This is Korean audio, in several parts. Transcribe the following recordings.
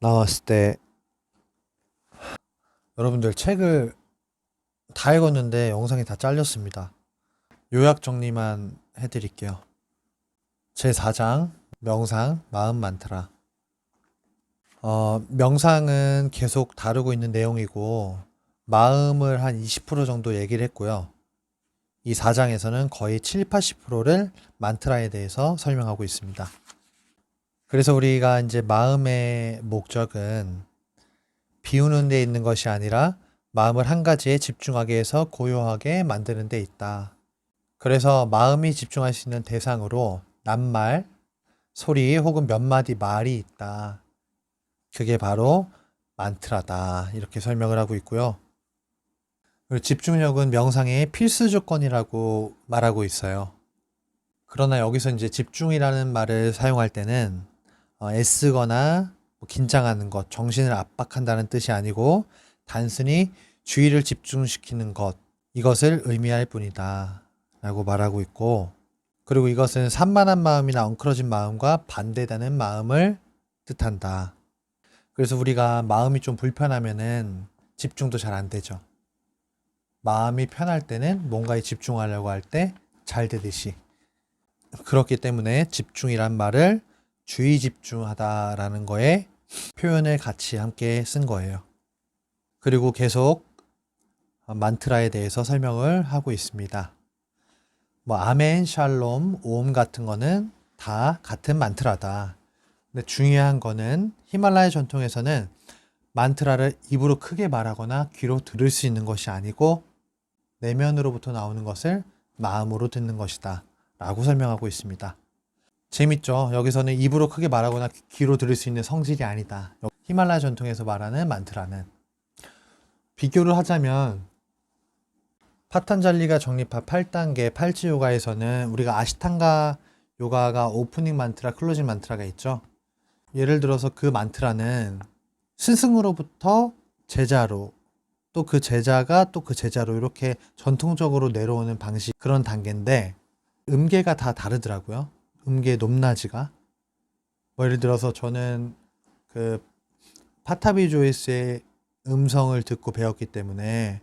나왔을 때 여러분들 책을 다 읽었는데 영상이 다 잘렸습니다. 요약 정리만 해드릴게요. 제4장 명상 마음 만트라. 명상은 계속 다루고 있는 내용이고 마음을 한 20% 정도 얘기를 했고요. 이 4장에서는 거의 7, 80%를 만트라에 대해서 설명하고 있습니다. 그래서 우리가 이제 마음의 목적은 비우는 데 있는 것이 아니라 마음을 한 가지에 집중하게 해서 고요하게 만드는 데 있다. 그래서 마음이 집중할 수 있는 대상으로 낱말, 소리 혹은 몇 마디 말이 있다. 그게 바로 만트라다. 이렇게 설명을 하고 있고요. 그리고 집중력은 명상의 필수 조건이라고 말하고 있어요. 그러나 여기서 이제 집중이라는 말을 사용할 때는 애쓰거나 긴장하는 것, 정신을 압박한다는 뜻이 아니고 단순히 주의를 집중시키는 것, 이것을 의미할 뿐이다. 라고 말하고 있고, 그리고 이것은 산만한 마음이나 엉클어진 마음과 반대되는 마음을 뜻한다. 그래서 우리가 마음이 좀 불편하면은 집중도 잘 안 되죠. 마음이 편할 때는 뭔가에 집중하려고 할 때 잘 되듯이. 그렇기 때문에 집중이란 말을 주의 집중하다라는 거에 표현을 같이 함께 쓴 거예요. 그리고 계속 만트라에 대해서 설명을 하고 있습니다. 뭐 아멘, 샬롬, 오음 같은 거는 다 같은 만트라다. 근데 중요한 거는 히말라야 전통에서는 만트라를 입으로 크게 말하거나 귀로 들을 수 있는 것이 아니고 내면으로부터 나오는 것을 마음으로 듣는 것이다. 라고 설명하고 있습니다. 재밌죠? 여기서는 입으로 크게 말하거나 귀로 들을 수 있는 성질이 아니다. 히말라야 전통에서 말하는 만트라는. 비교를 하자면 파탄잘리가 정립한 8단계 팔찌 요가에서는 우리가 아시탄가 요가가 오프닝 만트라, 클로징 만트라가 있죠. 예를 들어서 그 만트라는 스승으로부터 제자로, 또 그 제자가 또 그 제자로 이렇게 전통적으로 내려오는 방식, 그런 단계인데 음계가 다 다르더라고요. 음계 높낮이가. 뭐 예를 들어서 저는 그 파타비 조이스의 음성을 듣고 배웠기 때문에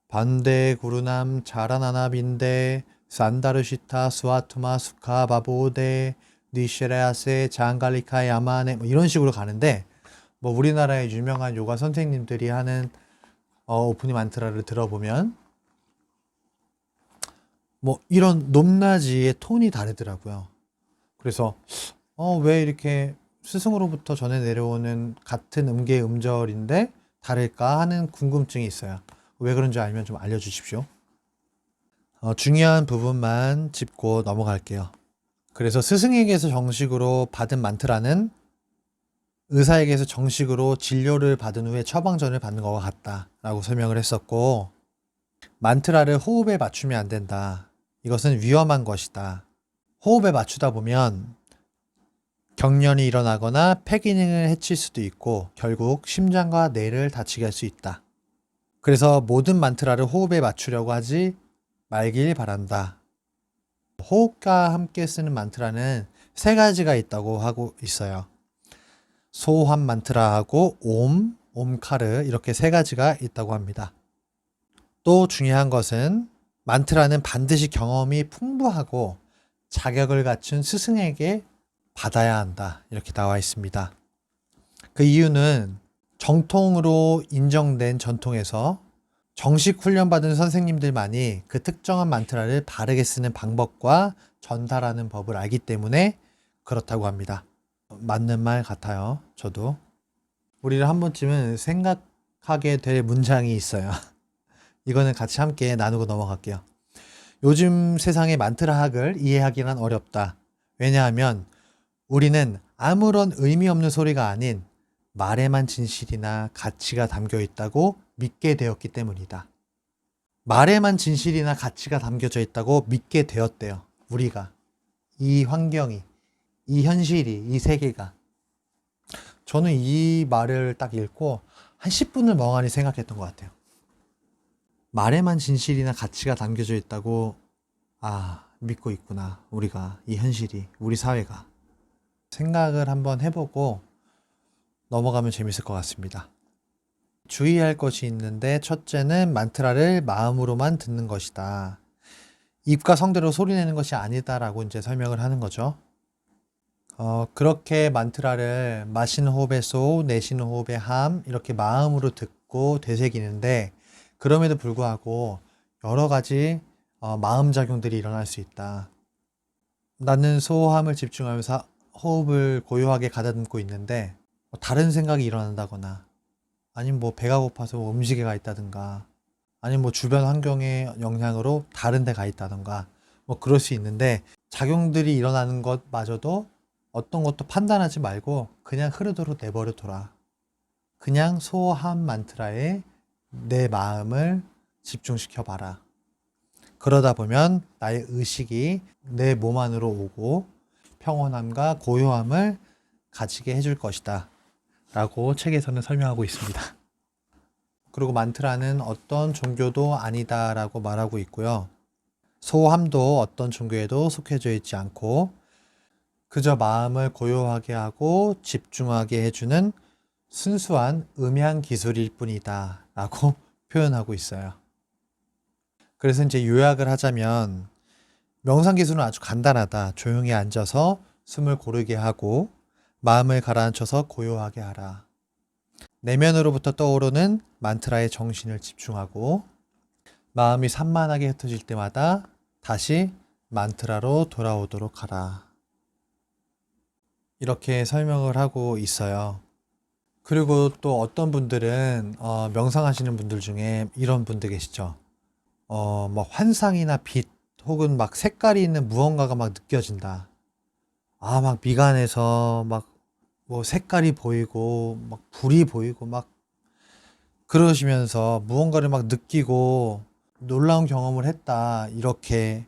반데 구루남 자라나나 빈데 산다르시타 스와투마 수카 바보데 니쉐레아세 장갈리카 야마네 뭐 이런 식으로 가는데, 뭐 우리나라의 유명한 요가 선생님들이 하는 오프닝 만트라를 들어보면 뭐 이런 높낮이의 톤이 다르더라고요. 그래서 왜 이렇게 스승으로부터 전해 내려오는 같은 음계 음절인데 다를까 하는 궁금증이 있어요. 왜 그런지 알면 좀 알려주십시오. 중요한 부분만 짚고 넘어갈게요. 그래서 스승에게서 정식으로 받은 만트라는 의사에게서 정식으로 진료를 받은 후에 처방전을 받는 것과 같다라고 설명을 했었고, 만트라를 호흡에 맞추면 안 된다. 이것은 위험한 것이다. 호흡에 맞추다 보면 경련이 일어나거나 폐기능을 해칠 수도 있고 결국 심장과 뇌를 다치게 할 수 있다. 그래서 모든 만트라를 호흡에 맞추려고 하지 말길 바란다. 호흡과 함께 쓰는 만트라는 세 가지가 있다고 하고 있어요. 소환 만트라하고 옴, 옴카르 이렇게 세 가지가 있다고 합니다. 또 중요한 것은 만트라는 반드시 경험이 풍부하고 자격을 갖춘 스승에게 받아야 한다. 이렇게 나와 있습니다. 그 이유는 정통으로 인정된 전통에서 정식 훈련받은 선생님들만이 그 특정한 만트라를 바르게 쓰는 방법과 전달하는 법을 알기 때문에 그렇다고 합니다. 맞는 말 같아요. 저도. 우리를 한 번쯤은 생각하게 될 문장이 있어요. 이거는 같이 함께 나누고 넘어갈게요. 요즘 세상의 만트라학을 이해하기란 어렵다. 왜냐하면 우리는 아무런 의미 없는 소리가 아닌 말에만 진실이나 가치가 담겨 있다고 믿게 되었기 때문이다. 말에만 진실이나 가치가 담겨져 있다고 믿게 되었대요. 우리가. 이 환경이, 이 현실이, 이 세계가. 저는 이 말을 딱 읽고 한 10분을 멍하니 생각했던 것 같아요. 말에만 진실이나 가치가 담겨져 있다고, 믿고 있구나. 우리가, 이 현실이, 우리 사회가. 생각을 한번 해보고 넘어가면 재밌을 것 같습니다. 주의할 것이 있는데 첫째는 만트라를 마음으로만 듣는 것이다. 입과 성대로 소리내는 것이 아니다라고 이제 설명을 하는 거죠. 그렇게 만트라를 마시는 호흡의 소, 내쉬는 호흡의 함 이렇게 마음으로 듣고 되새기는데 그럼에도 불구하고 여러 가지 마음작용들이 일어날 수 있다. 나는 소함을 집중하면서 호흡을 고요하게 가다듬고 있는데 다른 생각이 일어난다거나 아니면 뭐 배가 고파서 음식에 가 있다든가 아니면 뭐 주변 환경의 영향으로 다른 데 가 있다든가 뭐 그럴 수 있는데 작용들이 일어나는 것마저도 어떤 것도 판단하지 말고 그냥 흐르도록 내버려 둬라. 그냥 소함 만트라에 내 마음을 집중시켜 봐라. 그러다 보면 나의 의식이 내 몸 안으로 오고 평온함과 고요함을 가지게 해줄 것이다. 라고 책에서는 설명하고 있습니다. 그리고 만트라는 어떤 종교도 아니다라고 말하고 있고요. 소함도 어떤 종교에도 속해져 있지 않고 그저 마음을 고요하게 하고 집중하게 해주는 순수한 음향 기술일 뿐이다 라고 표현하고 있어요. 그래서 이제 요약을 하자면 명상 기술은 아주 간단하다. 조용히 앉아서 숨을 고르게 하고 마음을 가라앉혀서 고요하게 하라. 내면으로부터 떠오르는 만트라에 정신을 집중하고 마음이 산만하게 흩어질 때마다 다시 만트라로 돌아오도록 하라. 이렇게 설명을 하고 있어요. 그리고 또 어떤 분들은 명상하시는 분들 중에 이런 분들 계시죠. 막 환상이나 빛 혹은 막 색깔이 있는 무언가가 막 느껴진다. 막 미간에서 막 뭐 색깔이 보이고 막 불이 보이고 막 그러시면서 무언가를 막 느끼고 놀라운 경험을 했다. 이렇게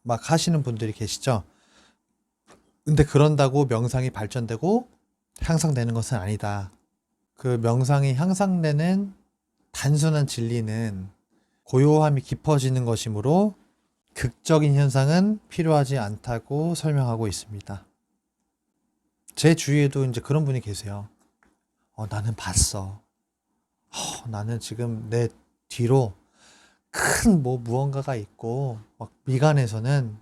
막 하시는 분들이 계시죠. 근데 그런다고 명상이 발전되고 향상되는 것은 아니다. 그 명상이 향상되는 단순한 진리는 고요함이 깊어지는 것이므로 극적인 현상은 필요하지 않다고 설명하고 있습니다. 제 주위에도 이제 그런 분이 계세요. 나는 봤어. 나는 지금 내 뒤로 큰 뭐 무언가가 있고 막 미간에서는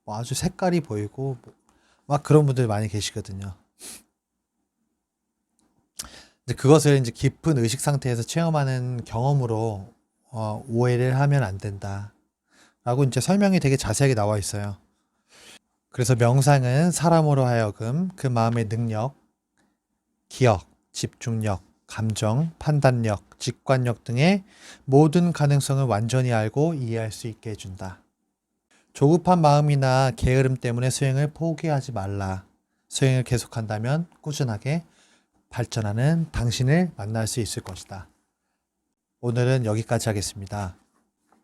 뭐 아주 색깔이 보이고 막 그런 분들 많이 계시거든요. 이제 그것을 이제 깊은 의식 상태에서 체험하는 경험으로 오해를 하면 안 된다. 라고 이제 설명이 되게 자세하게 나와 있어요. 그래서 명상은 사람으로 하여금 그 마음의 능력, 기억, 집중력, 감정, 판단력, 직관력 등의 모든 가능성을 완전히 알고 이해할 수 있게 해준다. 조급한 마음이나 게으름 때문에 수행을 포기하지 말라. 수행을 계속한다면 꾸준하게 발전하는 당신을 만날 수 있을 것이다. 오늘은 여기까지 하겠습니다.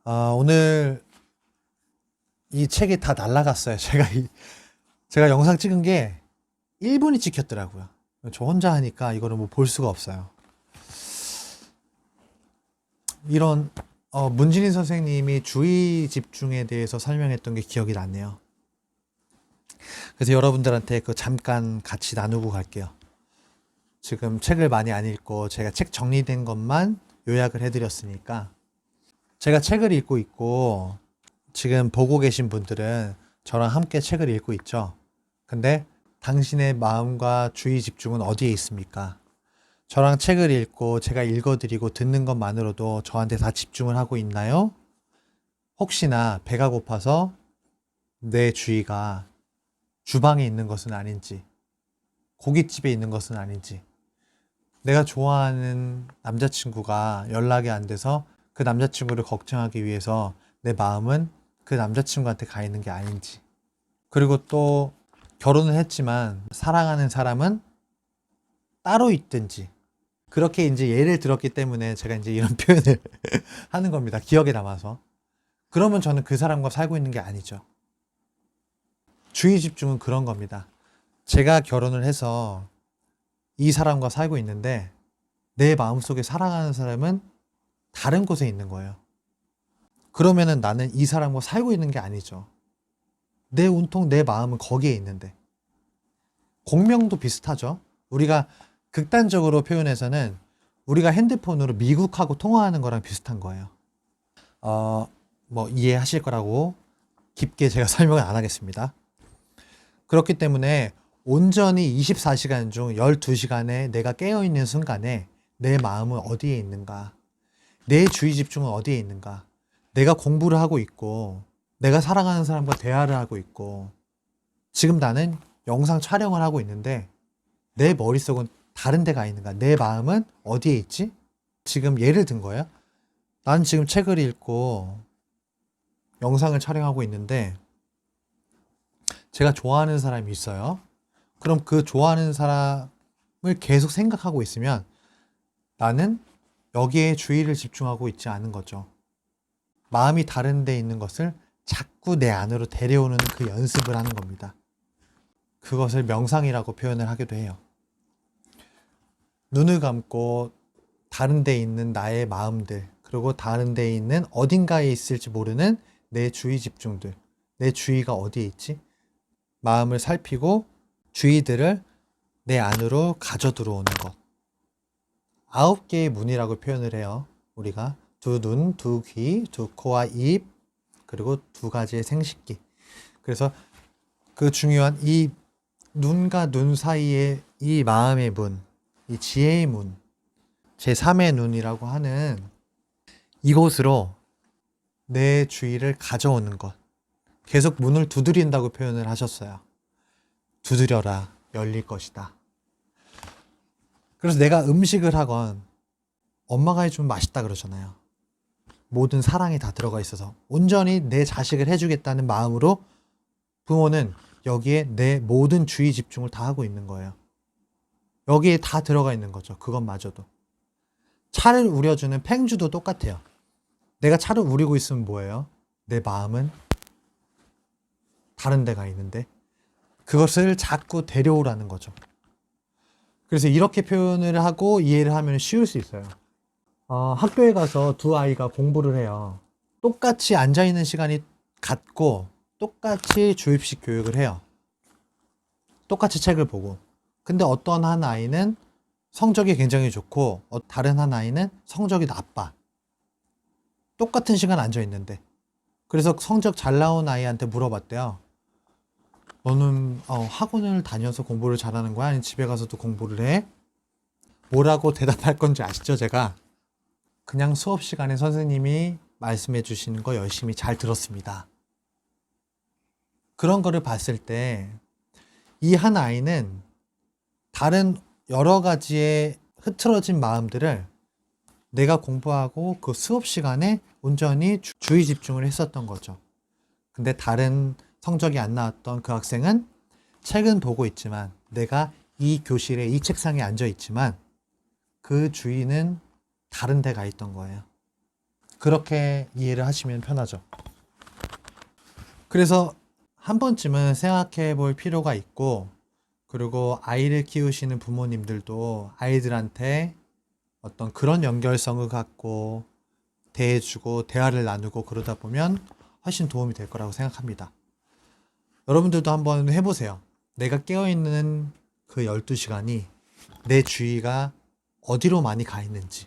오늘 이 책이 다 날라갔어요. 제가 영상 찍은 게 1분이 찍혔더라고요. 저 혼자 하니까 이거를 뭐 볼 수가 없어요. 이런 문진희 선생님이 주의 집중에 대해서 설명했던 게 기억이 나네요. 그래서 여러분들한테 그 잠깐 같이 나누고 갈게요. 지금 책을 많이 안 읽고 제가 책 정리된 것만 요약을 해드렸으니까 제가 책을 읽고 있고 지금 보고 계신 분들은 저랑 함께 책을 읽고 있죠. 근데 당신의 마음과 주의 집중은 어디에 있습니까? 저랑 책을 읽고 제가 읽어드리고 듣는 것만으로도 저한테 다 집중을 하고 있나요? 혹시나 배가 고파서 내 주의가 주방에 있는 것은 아닌지, 고깃집에 있는 것은 아닌지, 내가 좋아하는 남자친구가 연락이 안 돼서 그 남자친구를 걱정하기 위해서 내 마음은 그 남자친구한테 가 있는 게 아닌지, 그리고 또 결혼을 했지만 사랑하는 사람은 따로 있든지, 그렇게 이제 예를 들었기 때문에 제가 이제 이런 표현을 하는 겁니다. 기억에 남아서. 그러면 저는 그 사람과 살고 있는 게 아니죠. 주의 집중은 그런 겁니다. 제가 결혼을 해서 이 사람과 살고 있는데 내 마음속에 사랑하는 사람은 다른 곳에 있는 거예요. 그러면은 나는 이 사람과 살고 있는 게 아니죠. 내 온통 내 마음은 거기에 있는데. 공명도 비슷하죠. 우리가 극단적으로 표현해서는 우리가 핸드폰으로 미국하고 통화하는 거랑 비슷한 거예요. 뭐 이해하실 거라고 깊게 제가 설명을 안 하겠습니다. 그렇기 때문에 온전히 24시간 중 12시간에 내가 깨어있는 순간에 내 마음은 어디에 있는가? 내 주의 집중은 어디에 있는가? 내가 공부를 하고 있고, 내가 사랑하는 사람과 대화를 하고 있고, 지금 나는 영상 촬영을 하고 있는데, 내 머릿속은 다른 데가 있는가? 내 마음은 어디에 있지? 지금 예를 든 거예요. 난 지금 책을 읽고 영상을 촬영하고 있는데, 제가 좋아하는 사람이 있어요. 그럼 그 좋아하는 사람을 계속 생각하고 있으면 나는 여기에 주의를 집중하고 있지 않은 거죠. 마음이 다른 데 있는 것을 자꾸 내 안으로 데려오는 그 연습을 하는 겁니다. 그것을 명상이라고 표현을 하기도 해요. 눈을 감고 다른 데 있는 나의 마음들, 그리고 다른 데 있는 어딘가에 있을지 모르는 내 주의 집중들, 내 주의가 어디에 있지? 마음을 살피고 주의들을 내 안으로 가져 들어오는 것. 9개의 문이라고 표현을 해요. 우리가 두 눈, 두 귀, 두 코와 입, 그리고 두 가지의 생식기. 그래서 그 중요한 이 눈과 눈 사이에 이 마음의 문, 이 지혜의 문, 제3의 눈이라고 하는 이곳으로 내 주의를 가져오는 것. 계속 문을 두드린다고 표현을 하셨어요. 두드려라, 열릴 것이다. 그래서 내가 음식을 하건 엄마가 해주면 맛있다 그러잖아요. 모든 사랑이 다 들어가 있어서 온전히 내 자식을 해주겠다는 마음으로 부모는 여기에 내 모든 주의 집중을 다 하고 있는 거예요. 여기에 다 들어가 있는 거죠. 그것마저도. 차를 우려주는 팽주도 똑같아요. 내가 차를 우리고 있으면 뭐예요? 내 마음은 다른 데가 있는데 그것을 자꾸 데려오라는 거죠. 그래서 이렇게 표현을 하고 이해를 하면 쉬울 수 있어요. 학교에 가서 두 아이가 공부를 해요. 똑같이 앉아있는 시간이 같고 똑같이 주입식 교육을 해요. 똑같이 책을 보고. 근데 어떤 한 아이는 성적이 굉장히 좋고 다른 한 아이는 성적이 나빠. 똑같은 시간 앉아있는데. 그래서 성적 잘 나온 아이한테 물어봤대요. 너는 학원을 다녀서 공부를 잘하는 거야? 아니면 집에 가서도 공부를 해? 뭐라고 대답할 건지 아시죠? 제가 그냥 수업 시간에 선생님이 말씀해 주시는 거 열심히 잘 들었습니다. 그런 거를 봤을 때 이 한 아이는 다른 여러 가지의 흐트러진 마음들을 내가 공부하고 그 수업 시간에 온전히 주의 집중을 했었던 거죠. 근데 다른 성적이 안 나왔던 그 학생은 책은 보고 있지만 내가 이 교실에 이 책상에 앉아 있지만 그 주의는 다른 데 가 있던 거예요. 그렇게 이해를 하시면 편하죠. 그래서 한 번쯤은 생각해 볼 필요가 있고, 그리고 아이를 키우시는 부모님들도 아이들한테 어떤 그런 연결성을 갖고 대해주고 대화를 나누고 그러다 보면 훨씬 도움이 될 거라고 생각합니다. 여러분들도 한번 해보세요. 내가 깨어있는 그 12시간이 내 주의가 어디로 많이 가 있는지,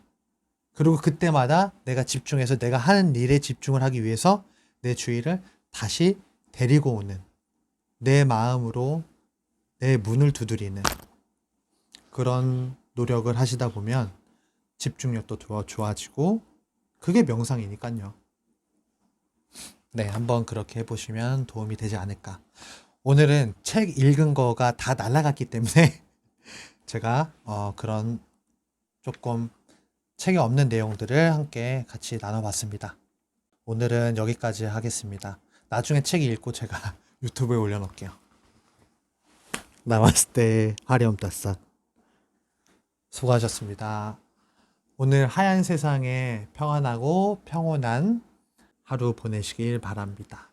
그리고 그때마다 내가 집중해서 내가 하는 일에 집중을 하기 위해서 내 주의를 다시 데리고 오는, 내 마음으로 내 문을 두드리는 그런 노력을 하시다 보면 집중력도 더 좋아지고, 그게 명상이니까요. 네, 한번 그렇게 해보시면 도움이 되지 않을까. 오늘은 책 읽은 거가 다 날아갔기 때문에 제가 그런 조금 책에 없는 내용들을 함께 같이 나눠봤습니다. 오늘은 여기까지 하겠습니다. 나중에 책 읽고 제가 유튜브에 올려놓을게요. 나마스테 하리옴 따싸. 수고하셨습니다. 오늘 하얀 세상에 평안하고 평온한 하루 보내시길 바랍니다.